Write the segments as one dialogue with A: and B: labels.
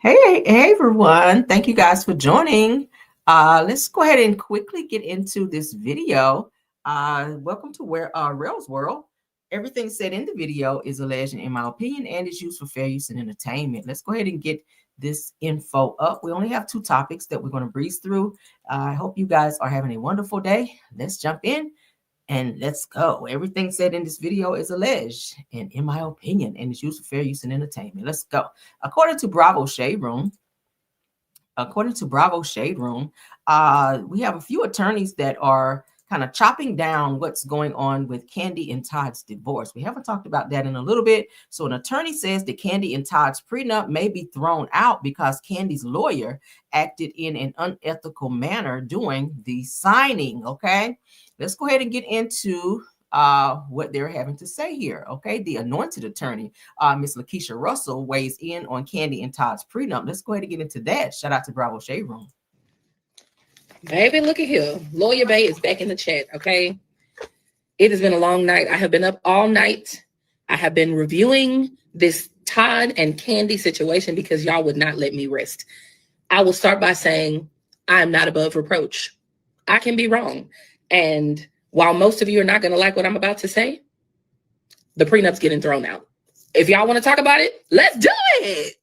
A: Hey everyone. Thank you guys for joining. Let's go ahead and quickly get into this video. Welcome to Rails World. Everything said in the video is alleged in my opinion and is used for fair use and entertainment. Let's go ahead and get this info up. We only have 2 topics that we're going to breeze through. I hope you guys are having a wonderful day. Let's jump in. And let's go. Everything said in this video is alleged, and in my opinion, and is used for fair use and entertainment. Let's go. According to Bravo Shade Room, we have a few attorneys that are kind of chopping down what's going on with Kandi and Todd's divorce. We haven't talked about that in a little bit. So an attorney says that Kandi and Todd's prenup may be thrown out because Kandi's lawyer acted in an unethical manner during the signing. Okay. Let's go ahead and get into what they're having to say here. Okay, the anointed attorney, Miss Lakeisha Russell, weighs in on Kandi and Todd's prenup. Let's go ahead and get into that. Shout out to Bravo Shade Room.
B: Baby, look at here. Lawyer Bay is back in the chat. Okay, it has been a long night. I have been up all night. I have been reviewing this Todd and Kandi situation because y'all would not let me rest. I will start by saying I am not above reproach. I can be wrong. And while most of you are not going to like what I'm about to say, the prenup's getting thrown out. If y'all want to talk about it, let's do it.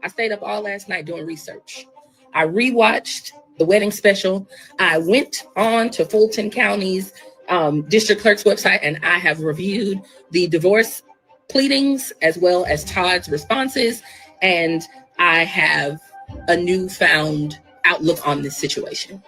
B: I stayed up all last night doing research. I rewatched the wedding special. I went on to Fulton County's district clerk's website, and I have reviewed the divorce pleadings as well as Todd's responses. And I have a newfound outlook on this situation.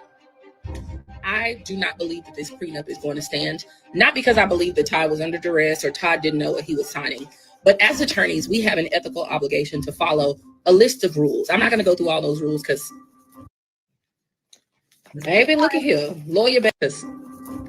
B: I do not believe that this prenup is going to stand, not because I believe that Todd was under duress or Todd didn't know what he was signing, but as attorneys, we have an ethical obligation to follow a list of rules. I'm not going to go through all those rules because, baby, look at here. Lawyer Beth's.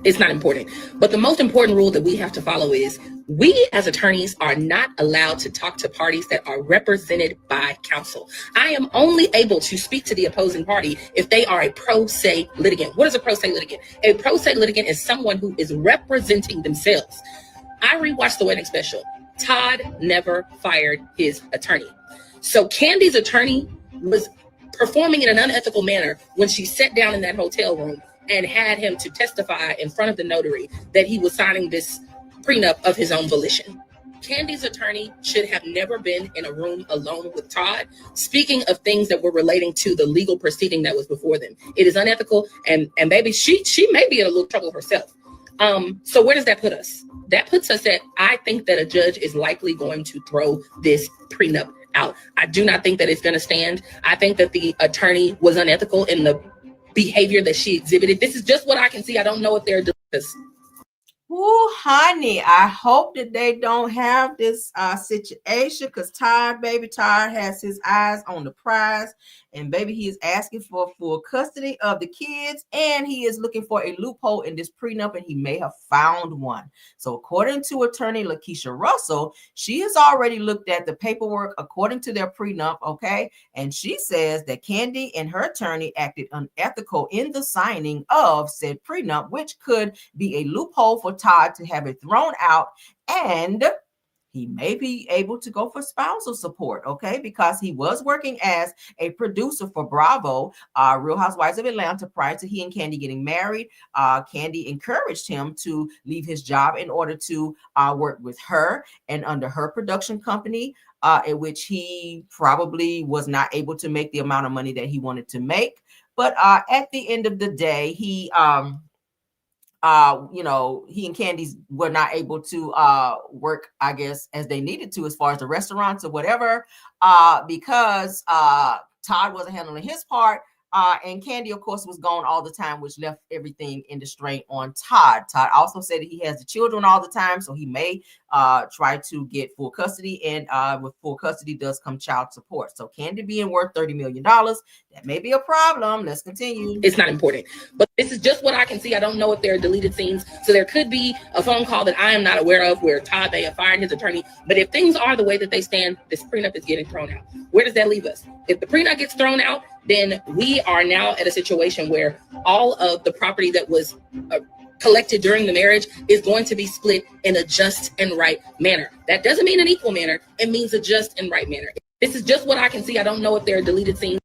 B: It's not important. But the most important rule that we have to follow is we as attorneys are not allowed to talk to parties that are represented by counsel. I am only able to speak to the opposing party if they are a pro se litigant. What is a pro se litigant? A pro se litigant is someone who is representing themselves. I rewatched the wedding special. Todd never fired his attorney. So Kandi's attorney was performing in an unethical manner when she sat down in that hotel room and had him to testify in front of the notary that he was signing this prenup of his own volition. Kandi's attorney should have never been in a room alone with Todd, speaking of things that were relating to the legal proceeding that was before them. It is unethical, and baby, she may be in a little trouble herself. So where does that put us? That puts us at, I think that a judge is likely going to throw this prenup out. I do not think that it's going to stand. I think that the attorney was unethical in the behavior that she exhibited. This is just what I can see. I don't know if they're delicious.
A: Oh, honey, I hope that they don't have this situation because Todd has his eyes on the prize, and baby, he is asking for full custody of the kids, and he is looking for a loophole in this prenup, and he may have found one. So according to attorney Lakeisha Russell, she has already looked at the paperwork according to their prenup, okay? And she says that Kandi and her attorney acted unethical in the signing of said prenup, which could be a loophole for Todd to have it thrown out, and he may be able to go for spousal support, okay? Because he was working as a producer for Bravo, Real Housewives of Atlanta, prior to he and Kandi getting married. Kandi encouraged him to leave his job in order to work with her and under her production company, in which he probably was not able to make the amount of money that he wanted to make. But at the end of the day, he he and Kandi's were not able to work, I guess, as they needed to as far as the restaurants or whatever, because Todd wasn't handling his part. And Kandi, of course, was gone all the time, which left everything in the strain on Todd. Todd also said that he has the children all the time, so he may try to get full custody. And with full custody does come child support. So Kandi being worth $30 million, that may be a problem. Let's continue.
B: It's not important. But this is just what I can see. I don't know if there are deleted scenes. So there could be a phone call that I am not aware of where Todd may have fired his attorney. But if things are the way that they stand, this prenup is getting thrown out. Where does that leave us? If the prenup gets thrown out, then we are now at a situation where all of the property that was collected during the marriage is going to be split in a just and right manner. That doesn't mean an equal manner. It means a just and right manner. This is just what I can see. I don't know if there are deleted scenes.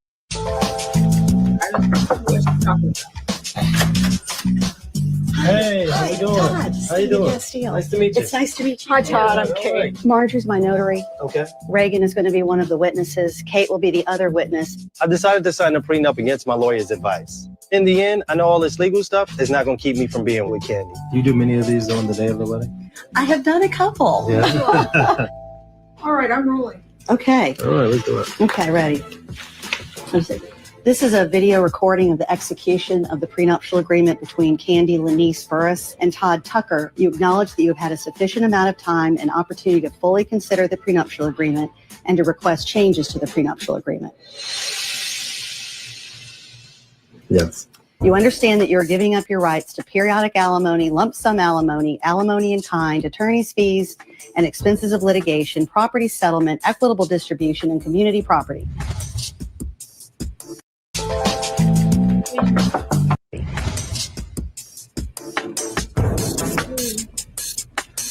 C: Hey, how you doing?
D: Todd'S.
C: How you doing? Nice to meet you.
D: It's nice to meet you.
E: Hi, Todd. I'm Kate.
D: Marjorie's my notary.
C: Okay.
D: Reagan is going to be one of the witnesses. Kate will be the other witness.
C: I've decided to sign a prenup against my lawyer's advice. In the end, I know all this legal stuff is not going to keep me from being with Kandi. You do many of these on the day of the wedding?
D: I have done a couple.
C: Yeah.
A: All right, I'm rolling.
D: Okay.
C: All right, let's do it.
D: Okay, ready. Let's see. This is a video recording of the execution of the prenuptial agreement between Kandi Lanice Burris and Todd Tucker. You acknowledge that you have had a sufficient amount of time and opportunity to fully consider the prenuptial agreement and to request changes to the prenuptial agreement.
C: Yes.
D: You understand that you are giving up your rights to periodic alimony, lump sum alimony, alimony in kind, attorney's fees and expenses of litigation, property settlement, equitable distribution, and community property.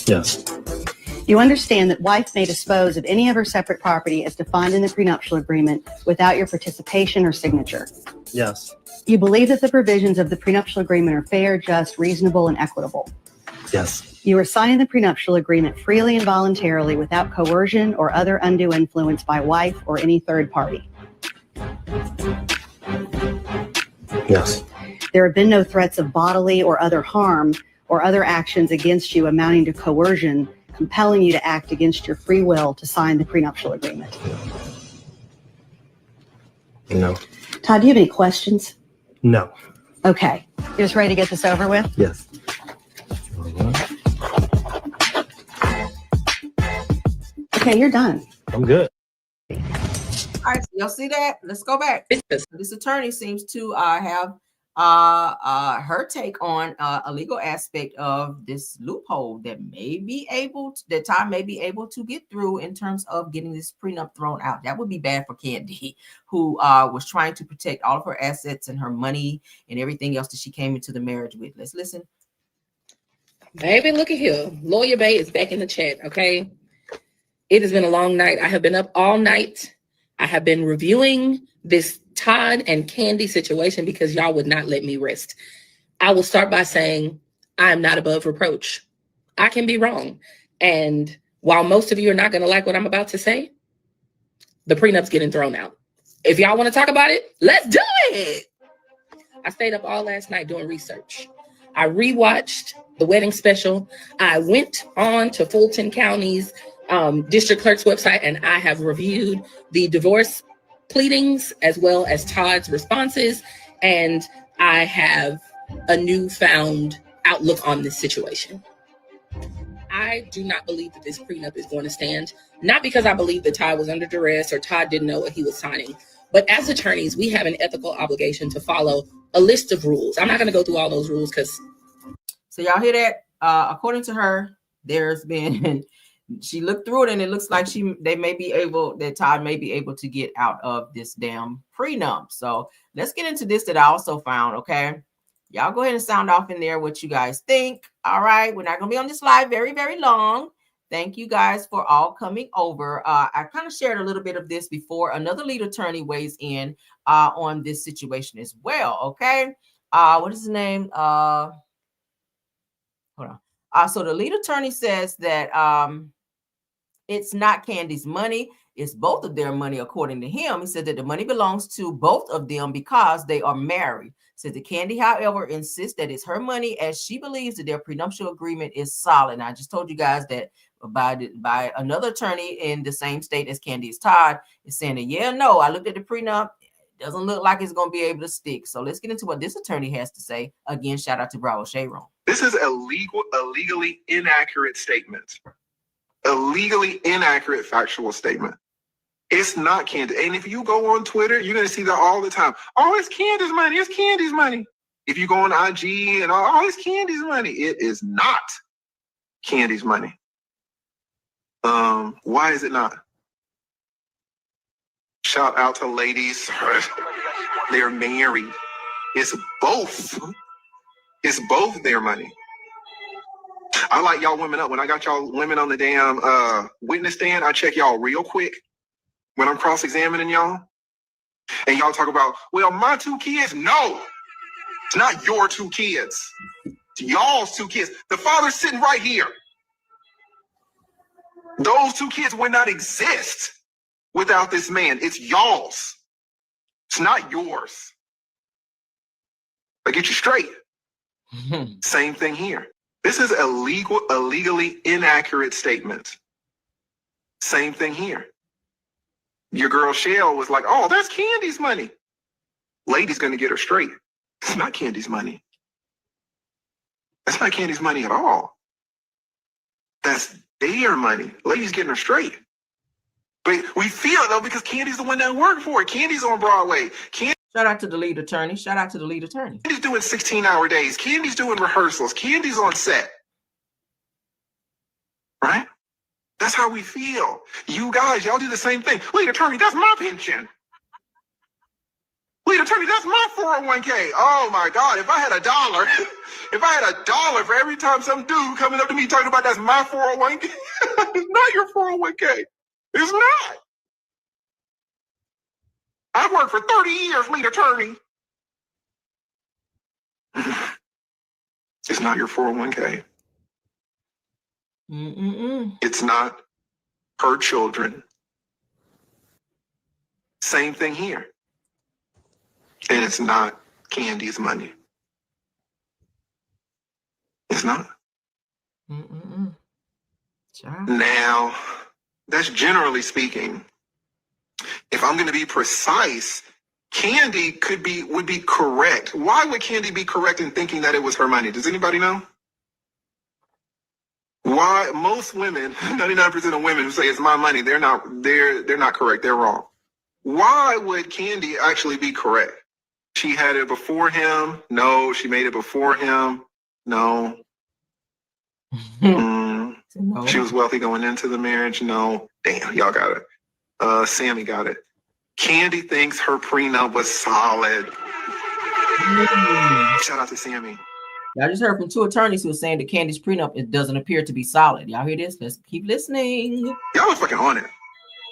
C: Yes.
D: You understand that wife may dispose of any of her separate property as defined in the prenuptial agreement without your participation or signature.
C: Yes.
D: You believe that the provisions of the prenuptial agreement are fair, just, reasonable, and equitable.
C: Yes.
D: You are signing the prenuptial agreement freely and voluntarily without coercion or other undue influence by wife or any third party.
C: Yes.
D: There have been no threats of bodily or other harm or other actions against you amounting to coercion, compelling you to act against your free will to sign the prenuptial agreement.
C: No.
D: Todd, do you have any questions?
C: No.
D: Okay. You're just ready to get this over with?
C: Yes.
D: Okay, you're done.
C: I'm good.
A: All right, so y'all see that? Let's go back. This attorney seems to have her take on a legal aspect of this loophole that may be able to, that Todd may be able to get through in terms of getting this prenup thrown out. That would be bad for Kandi, who was trying to protect all of her assets and her money and everything else that she came into the marriage with. Let's listen.
B: Baby, look at here. Lawyer Bay is back in the chat, okay? It has been a long night. I have been up all night. I have been reviewing this Todd and Kandi situation because y'all would not let me rest. I will start by saying I am not above reproach. I can be wrong. And while most of you are not going to like what I'm about to say, the prenup's getting thrown out. If y'all want to talk about it, let's do it. I stayed up all last night doing research. I rewatched the wedding special. I went on to Fulton County's district clerk's website, and I have reviewed the divorce pleadings as well as Todd's responses, and I have a newfound outlook on this situation. I do not believe that this prenup is going to stand, not because I believe that Todd was under duress or Todd didn't know what he was signing, but as attorneys, we have an ethical obligation to follow a list of rules. I'm not going to go through all those rules because...
A: So y'all hear that? According to her, there's been... She looked through it and it looks like that Todd may be able to get out of this damn prenup. So let's get into this that I also found. Okay. Y'all go ahead and sound off in there what you guys think. All right. We're not going to be on this live very, very long. Thank you guys for all coming over. I kind of shared a little bit of this before. Another lead attorney weighs in on this situation as well. Okay. What is his name? Hold on. So the lead attorney says that, it's not Kandi's money. It's both of their money, according to him. He said that the money belongs to both of them because they are married. Said that Kandi, however, insists that it's her money as she believes that their prenuptial agreement is solid. And I just told you guys that by another attorney in the same state as Kandi's Todd is saying that, yeah, no, I looked at the prenup. It doesn't look like it's going to be able to stick. So let's get into what this attorney has to say. Again, shout out to Bravo Shade Room.
F: This is a legally inaccurate statement. A legally inaccurate factual statement. It's not Kandi. And if you go on Twitter, you're going to see that all the time. Oh, it's Kandi's money. It's Kandi's money. If you go on IG and oh, it's Kandi's money. It is not Kandi's money. Why is it not? Shout out to ladies. They're married. It's both. It's both their money. I like y'all women up. When I got y'all women on the damn witness stand, I check y'all real quick. when I'm cross-examining y'all, and y'all talk about, well, my 2 kids. No, it's not your 2 kids. It's y'all's 2 kids. The father's sitting right here. Those 2 kids would not exist without this man. It's y'all's. It's not yours. I get you straight. Same thing here. This is a legally inaccurate statement. Same thing here. Your girl Shell was like, oh, that's Kandi's money. Lady's going to get her straight. It's not Kandi's money. That's not Kandi's money at all. That's their money. Lady's getting her straight. But we feel it though because Kandi's the one that worked for it. Kandi's on Broadway.
A: Shout out to the lead attorney. Shout out to the lead attorney.
F: Kandi's doing 16-hour days. Kandi's doing rehearsals. Kandi's on set. Right? That's how we feel. You guys, y'all do the same thing. Lead attorney, that's my pension. Lead attorney, that's my 401k. Oh my God, if I had $1 for every time some dude coming up to me talking about that's my 401k, it's not your 401k. It's not. I've worked for 30 years, lead attorney. It's not your 401k. It's not her children. Same thing here. And it's not Kandi's money. It's not. Now, that's generally speaking. If I'm going to be precise, Kandi would be correct. Why would Kandi be correct in thinking that it was her money? Does anybody know? Why most women, 99% of women who say it's my money, they're not correct. They're wrong. Why would Kandi actually be correct? She had it before him. No. She made it before him. No. No. She was wealthy going into the marriage. No. Damn, y'all got it. Sammy got it. Kandi thinks her prenup was solid. Shout out to Sammy.
A: I just heard from 2 attorneys who are saying that Kandi's prenup, it doesn't appear to be solid. Y'all hear this? Let's keep listening.
F: Y'all are fucking on it.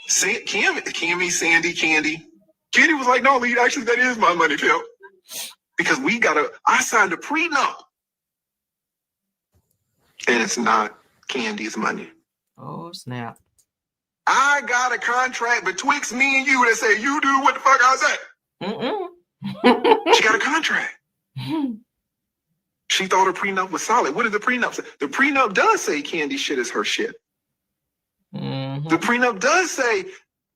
F: Cammy, Sandy, Kandi. Kandi was like, no, lead, actually, that is my money, Phil. Because I signed a prenup. And it's not Kandi's money.
A: Oh, snap.
F: I got a contract betwixt me and you that say you do what the fuck I say. She got a contract. She thought her prenup was solid. What did the prenup say? The prenup does say Kandi shit is her shit. The prenup does say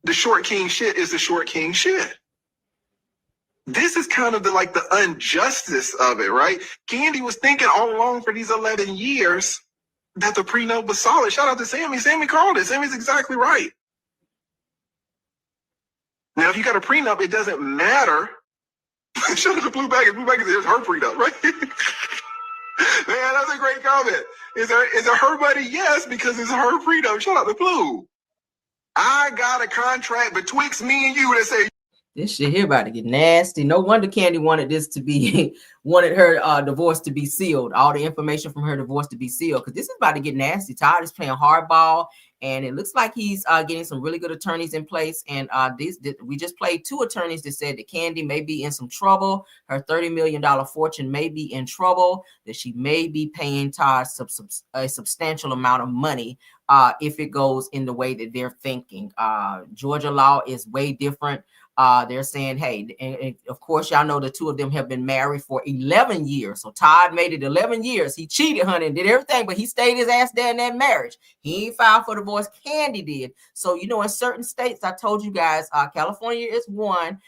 F: the short king shit is the short king shit. This is kind of the injustice of it, right? Kandi was thinking all along for these 11 years that the prenup was solid. Shout out to Sammy. Sammy called it. Sammy's exactly right. Now, if you got a prenup, it doesn't matter. Shout out to Blue Baggins. Blue Baggins is her prenup, right? Man, that's a great comment. Is it her money? Yes, because it's her prenup. Shout out to Blue. I got a contract betwixt me and you that say
A: this shit here about to get nasty. No wonder Kandi wanted her divorce to be sealed. All the information from her divorce to be sealed, because this is about to get nasty. Todd is playing hardball, and it looks like he's getting some really good attorneys in place. And we just played 2 attorneys that said that Kandi may be in some trouble. Her $30 million fortune may be in trouble, that she may be paying Todd a substantial amount of money if it goes in the way that they're thinking. Georgia law is way different. They're saying, hey, and of course, y'all know the 2 of them have been married for 11 years. So Todd made it 11 years. He cheated, honey, and did everything, but he stayed his ass there in that marriage. He ain't filed for divorce. Kandi did. So, in certain states, I told you guys, California is one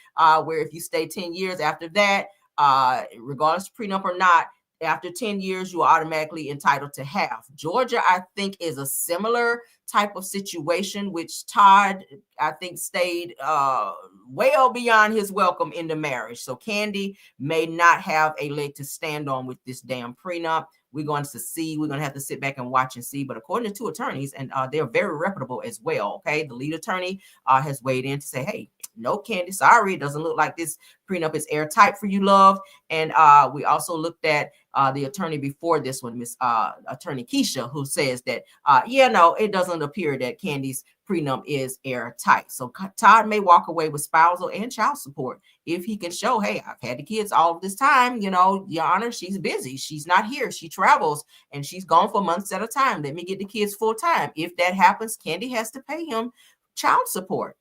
A: where if you stay 10 years after that, regardless of prenup or not, after 10 years, you are automatically entitled to half. Georgia, I think, is a similar type of situation, which Todd, I think, stayed well beyond his welcome in the marriage. So Kandi may not have a leg to stand on with this damn prenup. We're going to see. We're going to have to sit back and watch and see. But according to 2 attorneys, and they're very reputable as well, okay? The lead attorney has weighed in to say, hey, no, Kandi, sorry, it doesn't look like this prenup is airtight for you, love. And we also looked at the attorney before this one, Miss Attorney Keisha, who says that, it doesn't appear that Kandi's prenup is airtight. So Todd may walk away with spousal and child support if he can show, hey, I've had the kids all of this time, you know, Your Honor, she's busy. She's not here. She travels and she's gone for months at a time. Let me get the kids full time. If that happens, Kandi has to pay him child support.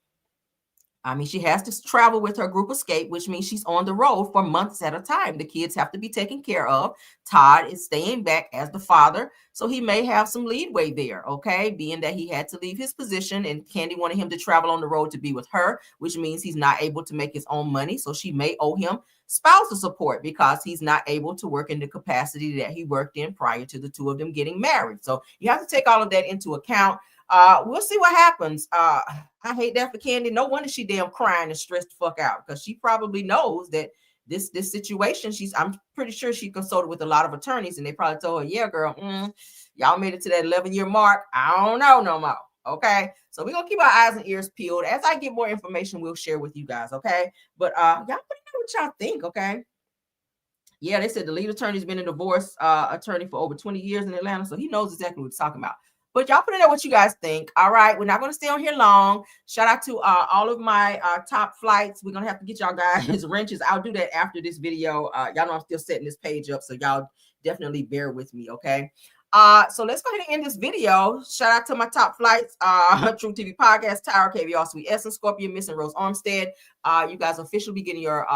A: I mean, she has to travel with her group escape, which means she's on the road for months at a time. The kids have to be taken care of. Todd is staying back as the father, so he may have some leeway there, okay? Being that he had to leave his position and Kandi wanted him to travel on the road to be with her, which means he's not able to make his own money, so she may owe him spousal support because he's not able to work in the capacity that he worked in prior to the two of them getting married. So you have to take all of that into account. We'll see what happens. I hate that for Kandi. No wonder she damn crying and stressed the fuck out because she probably knows that this situation, I'm pretty sure she consulted with a lot of attorneys and they probably told her, yeah, girl, y'all made it to that 11-year mark. I don't know no more. Okay. So we're going to keep our eyes and ears peeled. As I get more information, we'll share with you guys. Okay. But y'all let me know what y'all think. Okay. Yeah, they said the lead attorney's been a divorce attorney for over 20 years in Atlanta. So he knows exactly what he's talking about. But y'all put in there what you guys think. All right. We're not going to stay on here long. Shout out to all of my top flights. We're going to have to get y'all guys wrenches. I'll do that after this video. Y'all know I'm still setting this page up. So y'all definitely bear with me. Okay. So let's go ahead and end this video. Shout out to my top flights, True TV Podcast, Tyra, KVR, Sweet Essence, Scorpion, Miss and Rose Armstead. You guys officially be getting your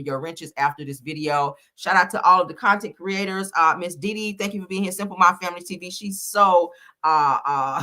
A: your wrenches after this video. Shout out to all of the content creators. Miss Didi, thank you for being here. Simple My Family TV. She's so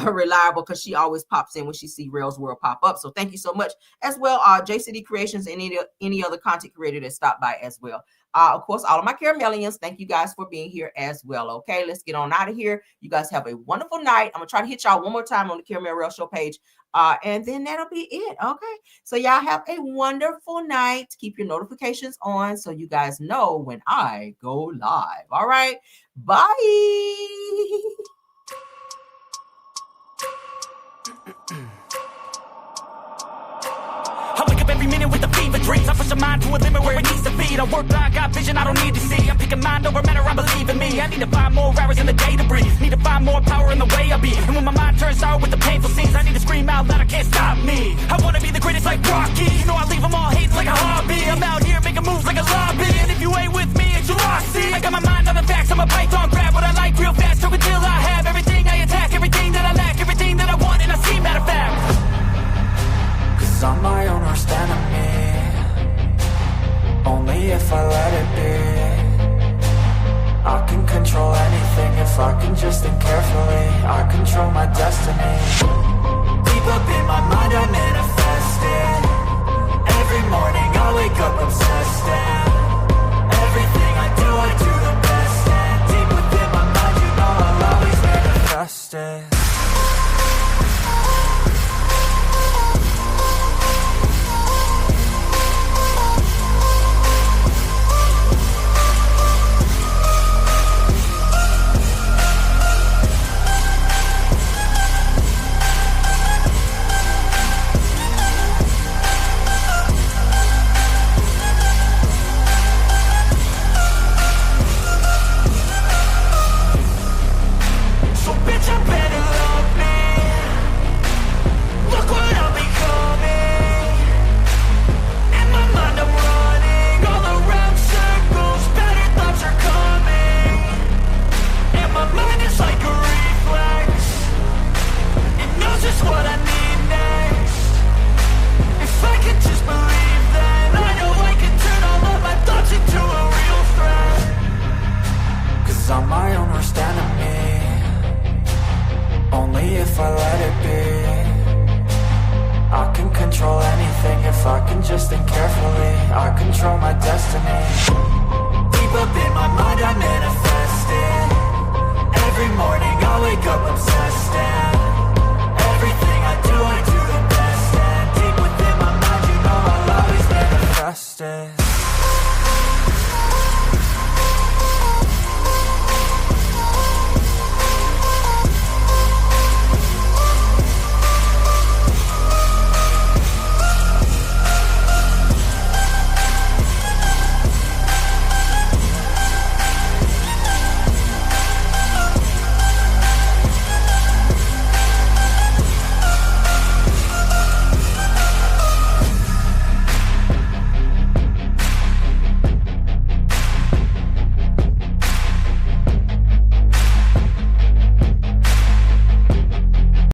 A: reliable because she always pops in when she see Rail's World pop up. So thank you so much. As well, JCD Creations and any other content creator that stopped by as well. Of course, all of my Caramellians, thank you guys for being here as well. Okay, let's get on out of here. You guys have a wonderful night. I'm going to try to hit y'all one more time on the Caramel Rail Show page. And then that'll be it. Okay, so y'all have a wonderful night. Keep your notifications on so you guys know when I go live. All right, bye.
E: I wake up every minute with the fever dreams. I push my mind to a limit where it needs to be. I work blind, got vision I don't need to see. I'm picking mind over matter, I believe in me. I need to find more hours in the day to breathe. Need to find more power in the way I be. And when my mind turns sour with the painful scenes, I need to scream out loud, I can't stop me. I wanna be the greatest like Rocky. You know I leave them all hating like a hobby. I'm out here making moves like a lobby. And if you ain't with me, it's your loss. See, I got my mind on the facts. I'm a python, grab what I like real fast. So until I have everything, I attack everything that I lack, everything that I want, and I see matter of fact. Cause I'm my own worst enemy. Only if I let it be. I can control anything if I can just think carefully. I control my destiny. Deep up in my mind I manifest it. Every morning I wake up obsessed and everything I do the best. And deep within my mind you know I'll always manifest it. Every morning I wake up obsessed and